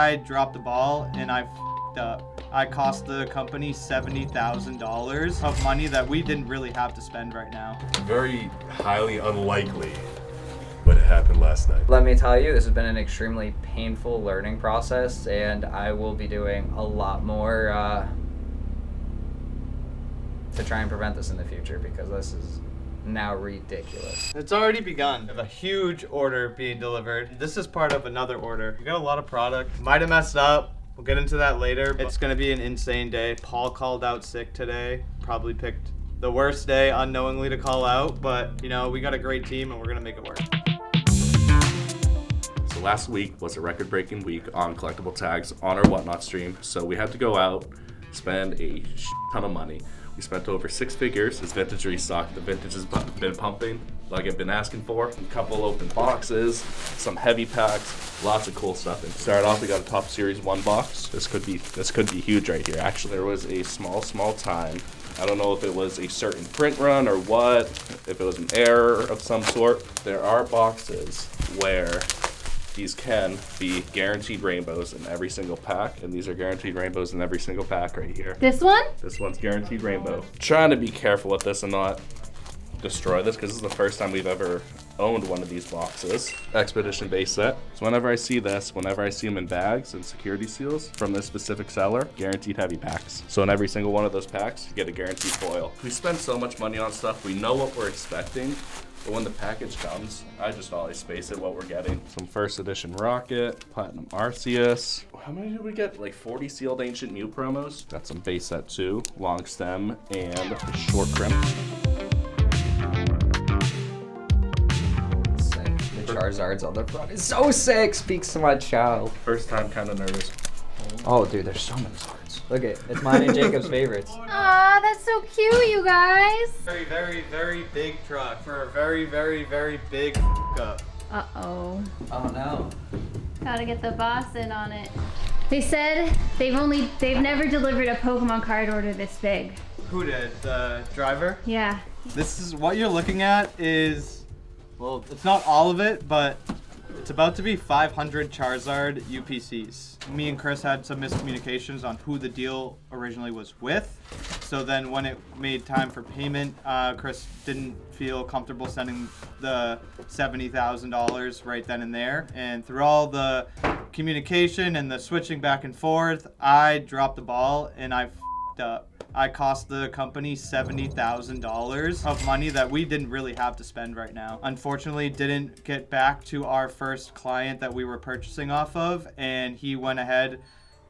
I dropped the ball and I f***ed up. I cost the company $70,000 of money that we didn't really have to spend right now. Very highly unlikely, but it happened last night. Let me tell you, this has been an extremely painful learning process, and I will be doing a lot more to try and prevent this in the future, because this is now ridiculous. It's already begun. We have a huge order being delivered. This is part of another order. We got a lot of product. Might have messed up. We'll get into that later. It's gonna be an insane day. Paul called out sick today. Probably picked the worst day unknowingly to call out, but you know, we got a great team and we're gonna make it work. So last week was a record-breaking week on Collectible Tags on our Whatnot stream, so we had to go out, spend a ton of money. We spent over 6 figures. It's vintage restock. The vintage has been pumping like I've been asking for. A couple open boxes, some heavy packs, lots of cool stuff. And to start off, we got a Top Series 1 box. This could be huge right here. Actually, there was a small time. I don't know if it was a certain print run or what, if it was an error of some sort. There are boxes where these can be guaranteed rainbows in every single pack, and these are guaranteed rainbows in every single pack right here. This one? This one's guaranteed rainbow. Trying to be careful with this and not destroy this, because this is the first time we've ever owned one of these boxes. Expedition base set. So whenever I see them in bags and security seals from this specific seller, guaranteed heavy packs. So in every single one of those packs, you get a guaranteed foil. We spend so much money on stuff, we know what we're expecting, but when the package comes, I just always space it what we're getting. Some first edition Rocket, Platinum Arceus. How many did we get? Like 40 sealed Ancient Mew promos. Got some base set too, long stem and a short crimp. Sick. The Charizard's on the front is so sick. Speaks to my child. First time kind of nervous. Oh, dude, there's so many cards. Look it, it's mine and Jacob's favorites. Aw, that's so cute, you guys. Very, very, very big truck for a very, very, very big up. Uh-oh. Oh no. Gotta get the boss in on it. They said they've never delivered a Pokemon card order this big. Who did? The driver? Yeah. This is what you're looking at is, well, it's not all of it, but it's about to be 500 Charizard UPCs. Me and Chris had some miscommunications on who the deal originally was with. So then when it made time for payment, Chris didn't feel comfortable sending the $70,000 right then and there. And through all the communication and the switching back and forth, I dropped the ball and I f***ed up. I cost the company $70,000 of money that we didn't really have to spend right now. Unfortunately, didn't get back to our first client that we were purchasing off of, and he went ahead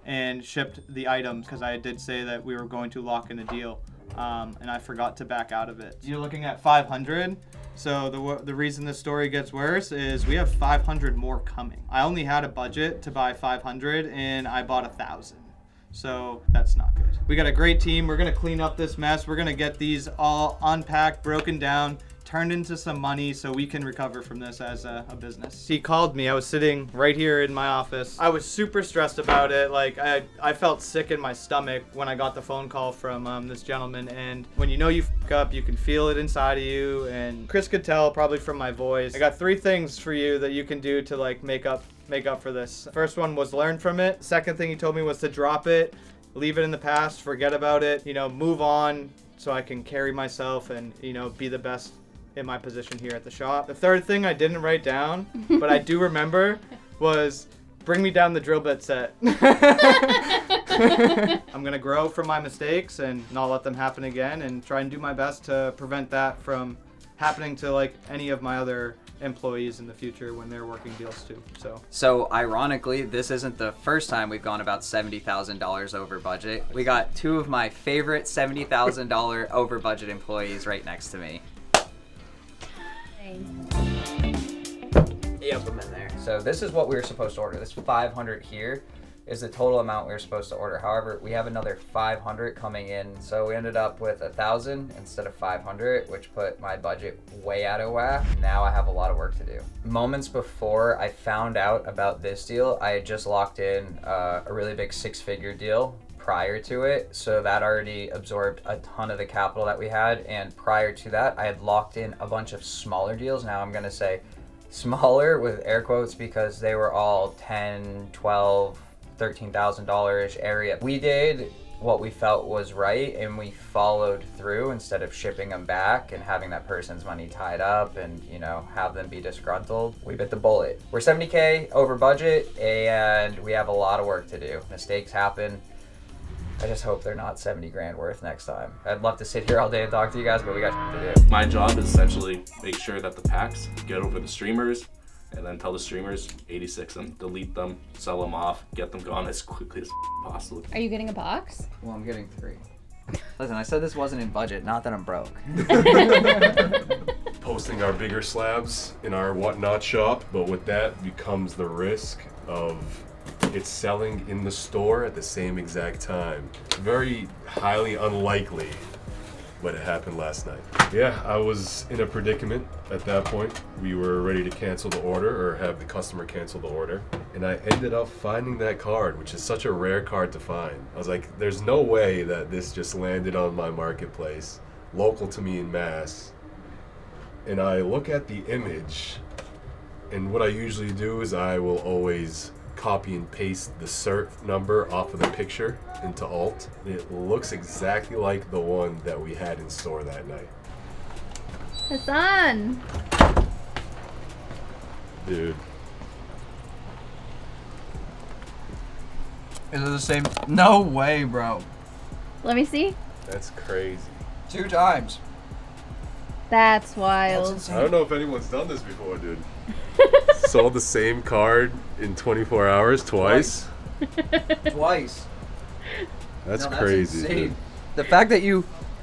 and shipped the items because I did say that we were going to lock in a deal, and I forgot to back out of it. You're looking at 500. So the reason this story gets worse is we have 500 more coming. I only had a budget to buy 500 and I bought 1,000. So that's not good. We got a great team. We're gonna clean up this mess. We're gonna get these all unpacked, broken down, turned into some money so we can recover from this as a business. He called me. I was sitting right here in my office. I was super stressed about it. Like I felt sick in my stomach when I got the phone call from this gentleman. And when you know you f*** up, you can feel it inside of you. And Chris could tell probably from my voice. I got 3 things for you that you can do to like make up for this. First one was learn from it. Second thing he told me was to drop it, leave it in the past, forget about it, you know, move on so I can carry myself and, you know, be the best in my position here at the shop. The third thing I didn't write down, but I do remember, was bring me down the drill bit set. I'm gonna grow from my mistakes and not let them happen again and try and do my best to prevent that from happening to like any of my other employees in the future when they're working deals too. So ironically, this isn't the first time we've gone about $70,000 over budget. We got 2 of my favorite $70,000 over budget employees right next to me. Yep, I'm in there. So this is what we were supposed to order. This 500 here is the total amount we were supposed to order. However, we have another 500 coming in. So we ended up with 1,000 instead of 500, which put my budget way out of whack. Now I have a lot of work to do. Moments before I found out about this deal, I had just locked in a really big 6-figure deal prior to it. So that already absorbed a ton of the capital that we had. And prior to that, I had locked in a bunch of smaller deals. Now I'm gonna say smaller with air quotes because they were all 10, 12, $13,000-ish area. We did what we felt was right, and we followed through instead of shipping them back and having that person's money tied up and, you know, have them be disgruntled. We bit the bullet. We're 70K over budget, and we have a lot of work to do. Mistakes happen. I just hope they're not 70 grand worth next time. I'd love to sit here all day and talk to you guys, but we got shit to do. My job is essentially make sure that the packs get over the streamers, and then tell the streamers 86 them, delete them, sell them off, get them gone as quickly as possible. Are you getting a box? Well, I'm getting 3. Listen, I said this wasn't in budget, not that I'm broke. Posting our bigger slabs in our whatnot shop, but with that becomes the risk of it selling in the store at the same exact time. Very highly unlikely, but it happened last night. Yeah, I was in a predicament at that point. We were ready to cancel the order or have the customer cancel the order. And I ended up finding that card, which is such a rare card to find. I was like, there's no way that this just landed on my marketplace, local to me in Mass. And I look at the image, and what I usually do is I will always copy and paste the cert number off of the picture into alt. It looks exactly like the one that we had in store that night. Hassan! Dude. Is it the same? No way, bro. Let me see. That's crazy. 2 times. That's wild. That's I don't know if anyone's done this before, dude. Sold the same card in 24 hours twice. Twice. That's No, crazy. insane. Dude. The fact that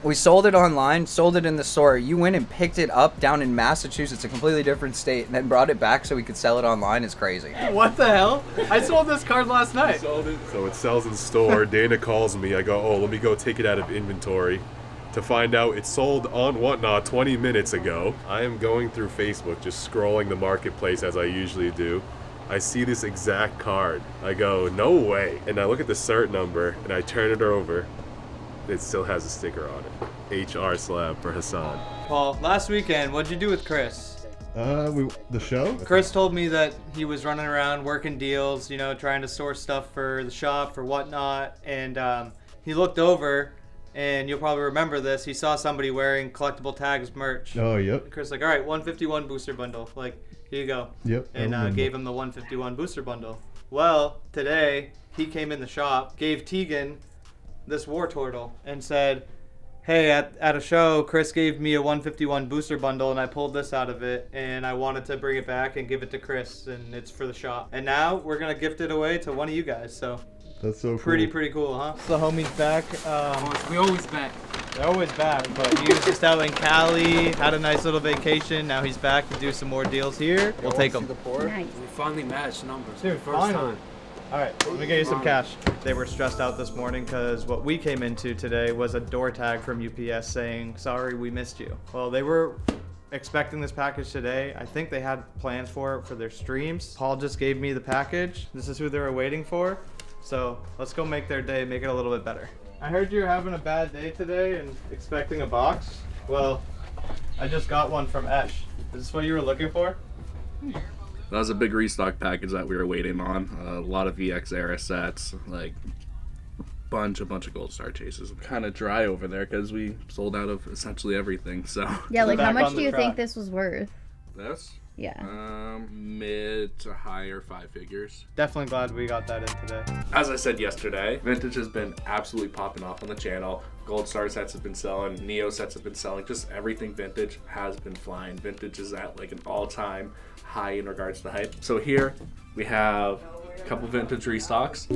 we sold it online, sold it in the store, you went and picked it up down in Massachusetts, a completely different state, and then brought it back so we could sell it online is crazy. What the hell? I sold this card last night. Sold it. So it sells in store. Dana calls me. I go, oh, let me go take it out of inventory. To find out it sold on Whatnot 20 minutes ago. I am going through Facebook, just scrolling the marketplace as I usually do. I see this exact card. I go, no way. And I look at the cert number and I turn it over. It still has a sticker on it. HR Slab for Hassan. Paul, last weekend, what'd you do with Chris? The show? Chris told me that he was running around working deals, you know, trying to source stuff for the shop, for Whatnot, and he looked over, and you'll probably remember this, he saw somebody wearing Collectible Tags merch. Oh, yep. Chris like, all right, 151 booster bundle. Like, here you go. Yep. I And remember. gave him the 151 booster bundle. Well, today, he came in the shop, gave Tegan this war turtle, and said, hey, at a show, Chris gave me a 151 booster bundle, and I pulled this out of it, and I wanted to bring it back and give it to Chris, and it's for the shop. And now, we're going to gift it away to one of you guys, so... That's so Pretty cool, huh? The homie's back. We always back. They're always back, but he was just out in Cali, had a nice little vacation. Now he's back to do some more deals here. We'll take them. Nice. We finally matched numbers. Dude, First finally. time. All right, let me get you some cash. They were stressed out this morning because what we came into today was a door tag from UPS saying, sorry, we missed you. Well, they were expecting this package today. I think they had plans for it for their streams. Paul just gave me the package. This is who they were waiting for. So let's go make their day, make it a little bit better. I heard you were having a bad day today and expecting a box. Well, I just got one from Esh. Is this what you were looking for? That was a big restock package that we were waiting on. A lot of VX era sets, like a bunch of Gold Star chases. Kind of dry over there because we sold out of essentially everything. So Yeah, like how Back much on do the you track. think this was worth? this, Yeah. mid to higher 5 figures. Definitely glad we got that in today. As I said yesterday, Vintage has been absolutely popping off on the channel. Gold Star sets have been selling, Neo sets have been selling, just everything Vintage has been flying. Vintage is at like an all-time high in regards to hype. So here we have a couple Vintage restocks.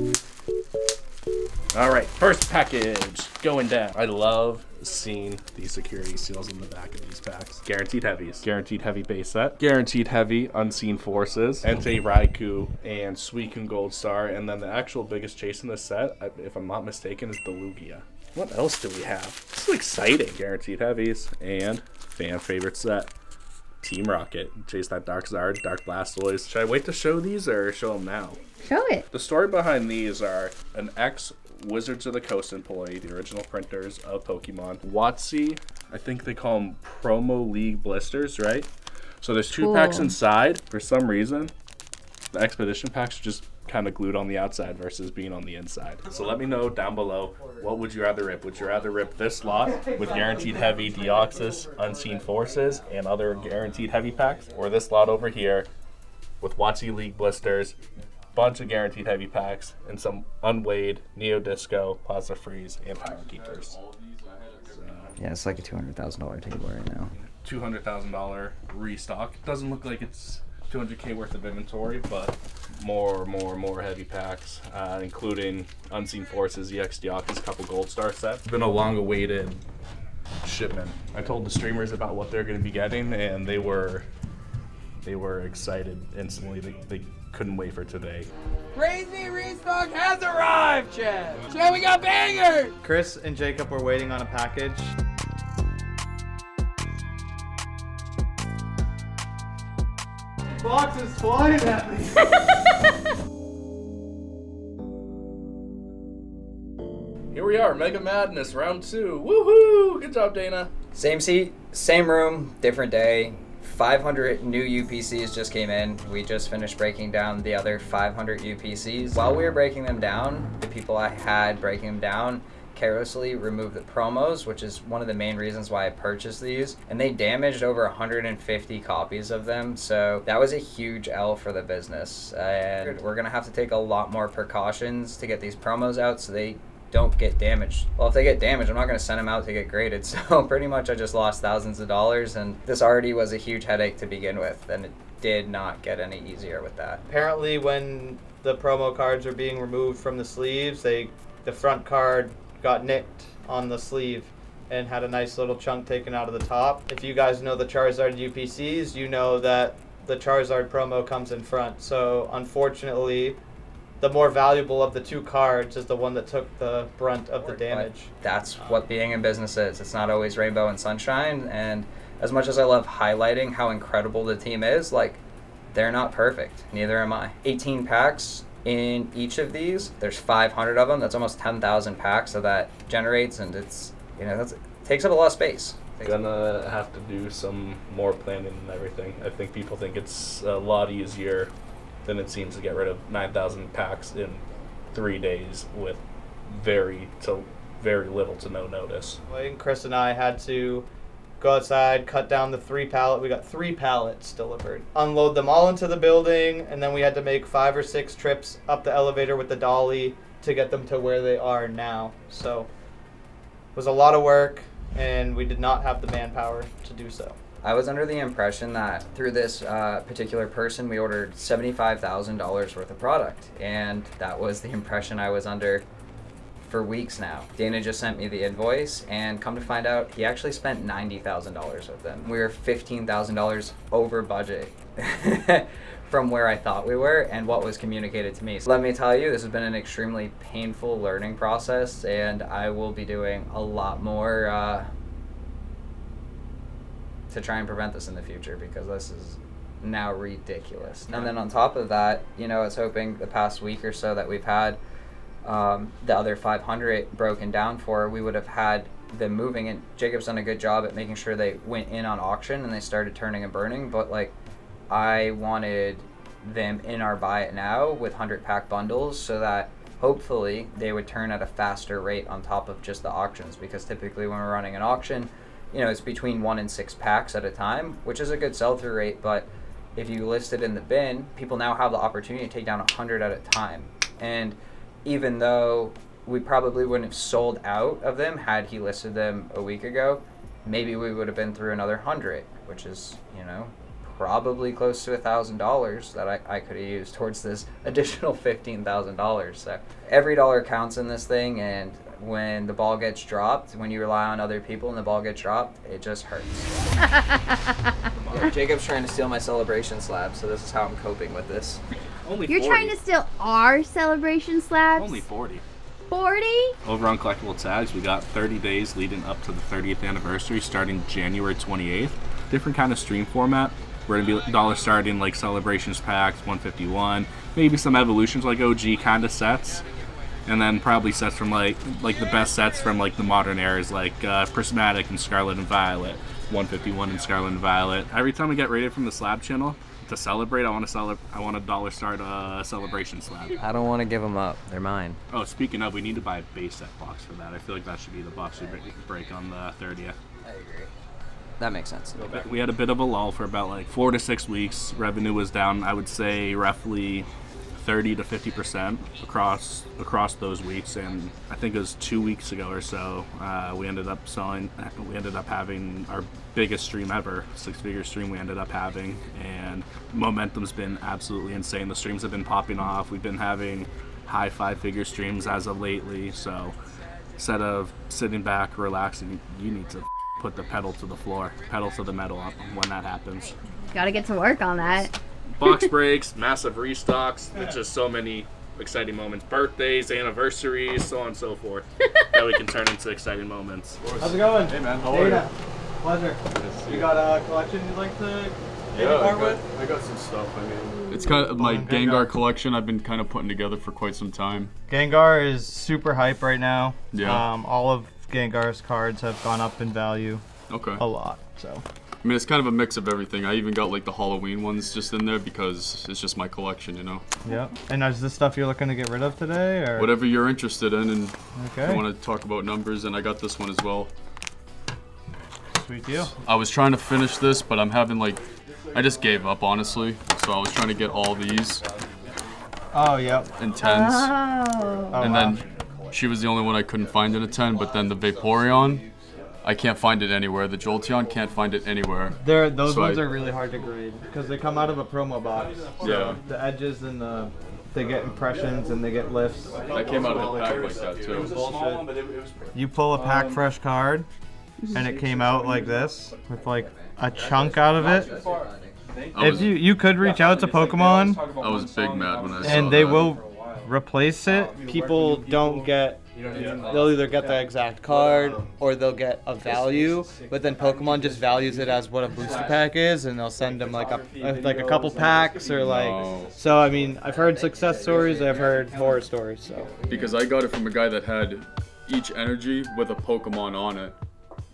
All right, first package going down. I love seeing the security seals in the back of these packs. Guaranteed heavies. Guaranteed heavy base set. Guaranteed heavy unseen forces. Entei Raikou and Suicune Gold Star. And then the actual biggest chase in this set, if I'm not mistaken, is the Lugia. What else do we have? This is exciting. Guaranteed heavies and fan favorite set. Team Rocket. Chase that Dark Zard, Dark Blastoise. Should I wait to show these or show them now? Show it. The story behind these are an ex-Wizards of the Coast employee, the original printers of Pokemon. WotC, I think they call them Promo League blisters, right? So there's 2 Cool. packs inside. For some reason, the Expedition packs are just kind of glued on the outside versus being on the inside. So let me know down below, what would you rather rip? Would you rather rip this lot with guaranteed heavy Deoxys, Unseen Forces, and other guaranteed heavy packs, or this lot over here with WotC League blisters, bunch of guaranteed heavy packs, and some unweighed Neo Disco, Plasma Freeze, and Power Keepers? Yeah, it's like a $200,000 table right now. $200,000 restock. Doesn't look like it's 200K worth of inventory, but more heavy packs, including Unseen Forces, EX Deoxys, couple Gold Star sets. It's been a long-awaited shipment. I told the streamers about what they're going to be getting, and they were excited instantly. They couldn't wait for today. Crazy restock has arrived, Chad. Chad, we got bangers. Chris and Jacob were waiting on a package. Box is flying at me. Here we are, Mega Madness, round 2. Woohoo! Good job, Dana. Same seat, same room, different day. 500 new UPCs just came in. We just finished breaking down the other 500 UPCs. While we were breaking them down, the people I had breaking them down carelessly removed the promos, which is one of the main reasons why I purchased these, and they damaged over 150 copies of them, so that was a huge L for the business, and we're gonna have to take a lot more precautions to get these promos out so they don't get damaged. Well, if they get damaged, I'm not going to send them out to get graded, so pretty much I just lost thousands of dollars, and this already was a huge headache to begin with, and it did not get any easier with that. Apparently when the promo cards are being removed from the sleeves, the front card got nicked on the sleeve and had a nice little chunk taken out of the top. If you guys know the Charizard UPCs, you know that the Charizard promo comes in front, so unfortunately the more valuable of the two cards is the one that took the brunt of the damage. That's what being in business is. It's not always rainbow and sunshine, and as much as I love highlighting how incredible the team is, like, they're not perfect. Neither am I. 18 packs in each of these. There's 500 of them. That's almost 10,000 packs that that generates, and it's, you know, it takes up a lot of space. Gonna have to do some more planning and everything. I think people think it's a lot easier than it seems to get rid of 9,000 packs in 3 days with very little to no notice. Chris and I had to go outside, cut down the 3 pallet. We got 3 pallets delivered. Unload them all into the building, and then we had to make 5 or 6 trips up the elevator with the dolly to get them to where they are now. So it was a lot of work, and we did not have the manpower to do so. I was under the impression that through this particular person, we ordered $75,000 worth of product, and that was the impression I was under for weeks now. Dana just sent me the invoice, and come to find out, he actually spent $90,000 with them. We were $15,000 over budget from where I thought we were and what was communicated to me. So let me tell you, this has been an extremely painful learning process, and I will be doing a lot more to try and prevent this in the future, because this is now ridiculous. And then on top of that, you know, I was hoping the past week or so that we've had the other 500 broken down for, we would have had them moving, and Jacob's done a good job at making sure they went in on auction and they started turning and burning, but like, I wanted them in our buy it now with 100 pack bundles so that hopefully they would turn at a faster rate on top of just the auctions, because typically when we're running an auction, you know, it's between 1 and 6 packs at a time, which is a good sell-through rate, but if you list it in the bin, people now have the opportunity to take down 100 at a time. And even though we probably wouldn't have sold out of them had he listed them a week ago, maybe we would have been through another 100, which is, you know, probably close to $1,000 that I could have used towards this additional $15,000. So every dollar counts in this thing, and when the ball gets dropped, when you rely on other people and the ball gets dropped, it just hurts. Yeah, Jacob's trying to steal my celebration slab, so this is how I'm coping with this. Only You're 40. trying to steal our celebration slabs? Only 40. 40? Over on Collectible Tags, we got 30 days leading up to the 30th anniversary, starting January 28th. Different kind of stream format. We're going to be dollar starting like Celebrations packs, 151, maybe some evolutions like OG kind of sets, and then probably sets from like the best sets from like the modern eras, like Prismatic and Scarlet and Violet, 151 and Scarlet and Violet. Every time we get rated from the Slab channel, to celebrate, I want a dollar start celebration slab. I don't want to give them up. They're mine. Oh, speaking of, we need to buy a base set box for that. I feel like that should be the box we break on the 30th. I agree. That makes sense. We had a bit of a lull for about like 4 to 6 weeks. Revenue was down, I would say, roughly 30 to 50% across those weeks, and I think it was 2 weeks ago or so, we ended up having our biggest stream ever, 6-figure stream we ended up having, and momentum's been absolutely insane. The streams have been popping off. We've been having high 5-figure streams as of lately, so instead of sitting back, relaxing, you need to put the pedal to the floor, pedal to the metal when that happens. Gotta get to work on that. Box breaks, massive restocks. It's just so many exciting moments. Birthdays, anniversaries, so on and so forth, that we can turn into exciting moments. How's it going? Hey man, how are you? Pleasure. You got a collection you'd like to take Yeah, part with? I got some stuff. I mean, It's kind of my Gengar. Gengar collection I've been kind of putting together for quite some time. Gengar is super hype right now. Yeah. All of Gengar's cards have gone up in value Okay. a lot. So I mean, it's kind of a mix of everything. I even got like the Halloween ones just in there because it's just my collection, you know. yeah. And is this stuff you're looking to get rid of today, or Whatever you're interested in, and Okay. you want to talk about numbers, and I got this one as well. Sweet deal. I was trying to finish this, but I'm having like, I just gave up honestly. So I was trying to get all these Oh, yep. in 10s, Oh. Oh, and wow. then she was the only one I couldn't find in a 10. But then the Vaporeon, I can't find it anywhere. The Jolteon, can't find it anywhere. Those So ones I- are really hard to grade because they come out of a promo box. So Yeah. the edges and they get impressions and they get lifts. That came out of the pack like that too. Bullshit. You pull a pack fresh card, and it came out like this with like a chunk out of it. I was, If you could reach out to Pokemon, I was big mad when I saw and they that. will replace it. People don't get. They'll either get the exact card or they'll get a value, but then Pokemon just values it as what a booster pack is, and they'll send them like a couple packs or like. No. So I mean, I've heard success stories. I've heard horror stories. So Because I got it from a guy that had each energy with a Pokemon on it.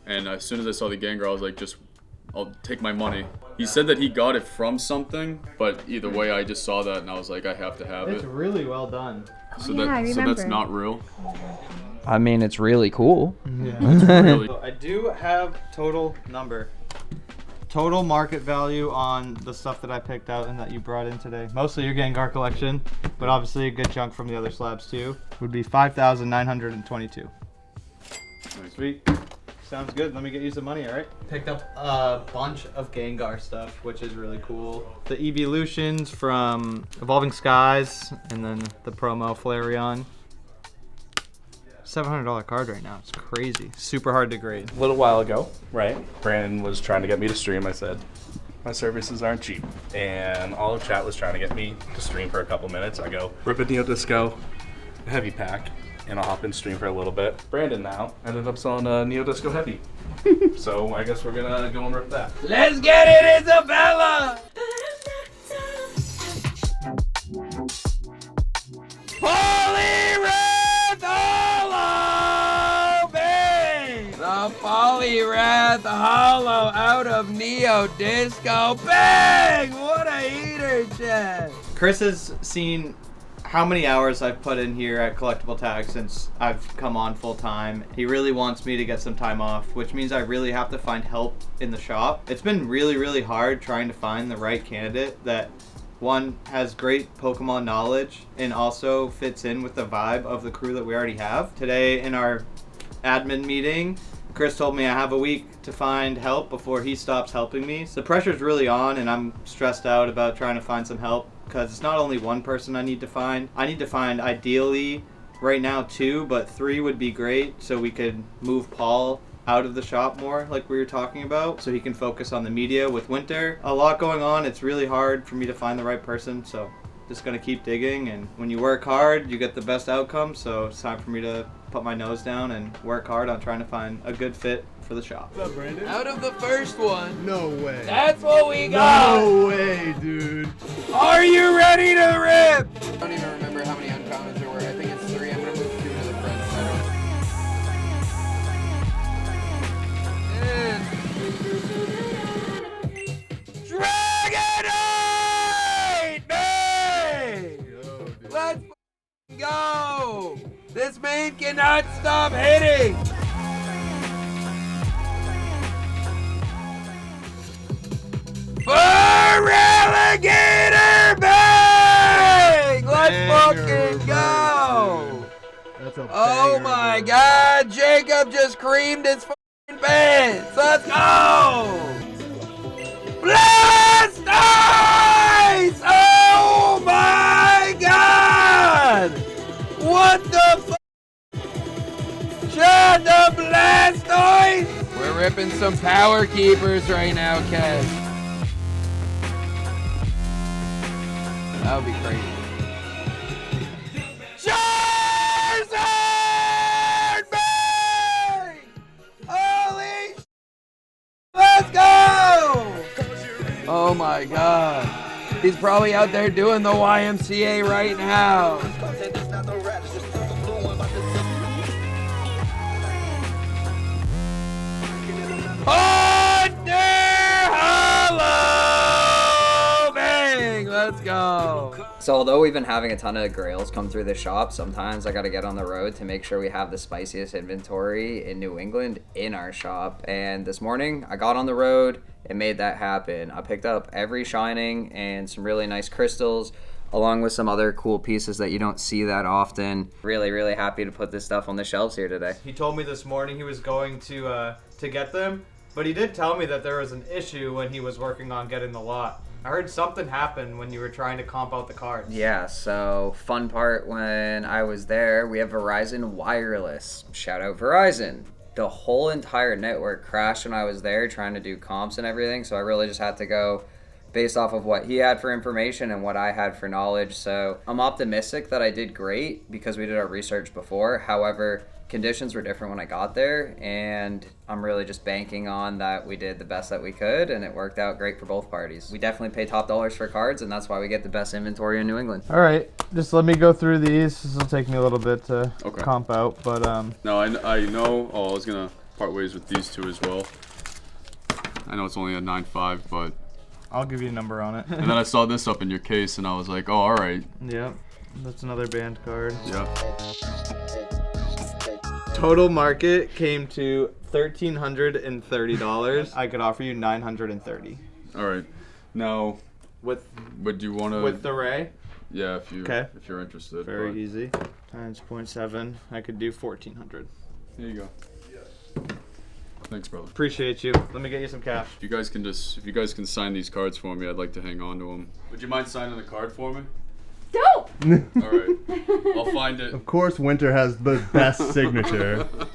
And as soon as I saw the Gengar, I was like, I'll take my money. He said that he got it from something, but either way, I just saw that and I was like, I have to have it's it. really well done. So Yeah, I that's remember. not real. I mean, it's really cool. Really. So I do have total market value on the stuff that I picked out and that you brought in today. Mostly your Gengar collection, but obviously a good chunk from the other slabs too. Would be 5,922. Sweet. Sounds good. Let me get you some money, alright? Picked up a bunch of Gengar stuff, which is really cool. The Evolutions from Evolving Skies, and then the promo Flareon. $700 card right now. It's crazy. Super hard to grade. A little while ago, right? Brandon was trying to get me to stream. I said, my services aren't cheap. And all of chat was trying to get me to stream for a couple minutes. I go, rip a Neo Disco Heavy Pack, and I'll hop in stream for a little bit. Brandon now ended up selling a Neo Disco Heavy. So I guess we're gonna go and rip that. Let's get it, Isabella! Poliwrath Hollow, bang! The Poliwrath Hollow out of Neo Disco, bang! What a heater, Chad! Chris has seen how many hours I've put in here at Collectible Tags since I've come on full time. He really wants me to get some time off, which means I really have to find help in the shop. It's been really, really hard trying to find the right candidate that one has great Pokemon knowledge and also fits in with the vibe of the crew that we already have. Today in our admin meeting, Chris told me I have a week to find help before he stops helping me. So the pressure's really on and I'm stressed out about trying to find some help because it's not only one person I need to find. I need to find ideally right now 2, but 3 would be great so we could move Paul out of the shop more like we were talking about so he can focus on the media with winter. A lot going on. It's really hard for me to find the right person, so just gonna keep digging, and when you work hard you get the best outcome, so it's time for me to put my nose down and work hard on trying to find a good fit for the shop. What's up, Brandon? Out of the first one, No way. that's what we got! No way, dude. Are you ready to rip? I don't even remember how many uncommons there were. I think it's 3. I'm gonna move 2 to the front. Dragonite! This man cannot stop hitting! For Relegator Bang! Let's fucking go! That's a Oh banger, my bro. god, Jacob just creamed his fucking pants! Let's go! Blast Ice! Oh my god! What the fuck? Shut the Blastoise! We're ripping some power keepers right now, Kev. That would be crazy. Charizard! Bang! Holy sh**! Let's go! Oh my god. He's probably out there doing the YMCA right now. Hello! Bang! Let's go. So although we've been having a ton of grails come through the shop, sometimes I gotta get on the road to make sure we have the spiciest inventory in New England in our shop. And this morning I got on the road and made that happen. I picked up every shining and some really nice crystals, along with some other cool pieces that you don't see that often. Really, really happy to put this stuff on the shelves here today. He told me this morning he was going to get them, but he did tell me that there was an issue when he was working on getting the lot. I heard something happened when you were trying to comp out the cards. Yeah, so fun part when I was there, we have Verizon Wireless. Shout out Verizon. The whole entire network crashed when I was there trying to do comps and everything, so I really just had to go based off of what he had for information and what I had for knowledge. So I'm optimistic that I did great because we did our research before. However, conditions were different when I got there, and I'm really just banking on that we did the best that we could, and it worked out great for both parties. We definitely pay top dollars for cards, and that's why we get the best inventory in New England. All right, just let me go through these. This will take me a little bit to Okay. comp out, but No, I know. Oh, I was gonna part ways with these two as well. I know it's only a 9.5, but I'll give you a number on it. and then I saw this up in your case, and I was like, oh, all right, Yep, that's another band card. yeah. Total market came to $1,330. I could offer you $930 All right. Now, with would you want to? with the ray. Yeah, if you're interested. Very but easy. Times 0.7. I could do $1,400. Here you go. Thanks, brother. Appreciate you. Let me get you some cash. If you guys can sign these cards for me, I'd like to hang on to them. Would you mind signing the card for me? Dope! All right. I'll find it. Of course, Winter has the best signature.